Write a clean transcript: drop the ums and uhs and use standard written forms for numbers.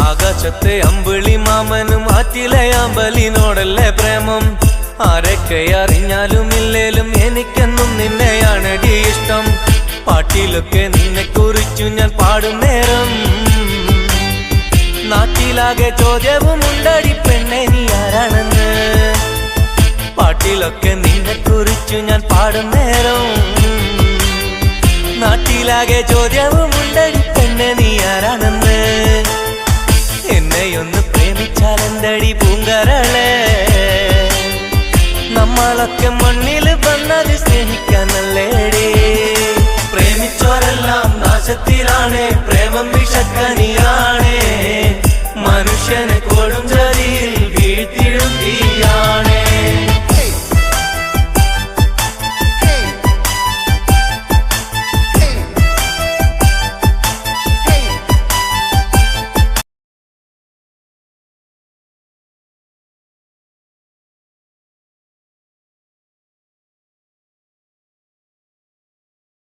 ആകാശത്തെ അമ്പിളി മാമനും ആറ്റിലെ അമ്പലിനോടല്ലേ പ്രേമം. ആരൊക്കെ അറിഞ്ഞാലും ഇല്ലേലും എനിക്കെന്നും നിന്നെയാണടി ഇഷ്ടം. പാട്ടിലൊക്കെ നിന്നെ കുറിച്ചു ഞാൻ പാടും നേരം നാട്ടിലാകെ ചോദ്യവും ഉണ്ടടി പെണ്ണെ നീ ആരാണെന്ന്. പാട്ടിലൊക്കെ നിന്നെ കുറിച്ചു ഞാൻ പാടും നേരം നാട്ടിലാകെ ചോദ്യവും ഉണ്ടടി പെണ്ണെ നീ ആരാണെന്ന്. എന്നെയൊന്ന് പ്രേമിച്ചാലെന്തടി പൂങ്കരളെ, നമ്മളൊക്കെ മണ്ണിൽ വന്നത് സ്നേഹിക്കാനല്ലേടി. പ്രേമിച്ചോരെല്ലാം നാശത്തിലാണ്.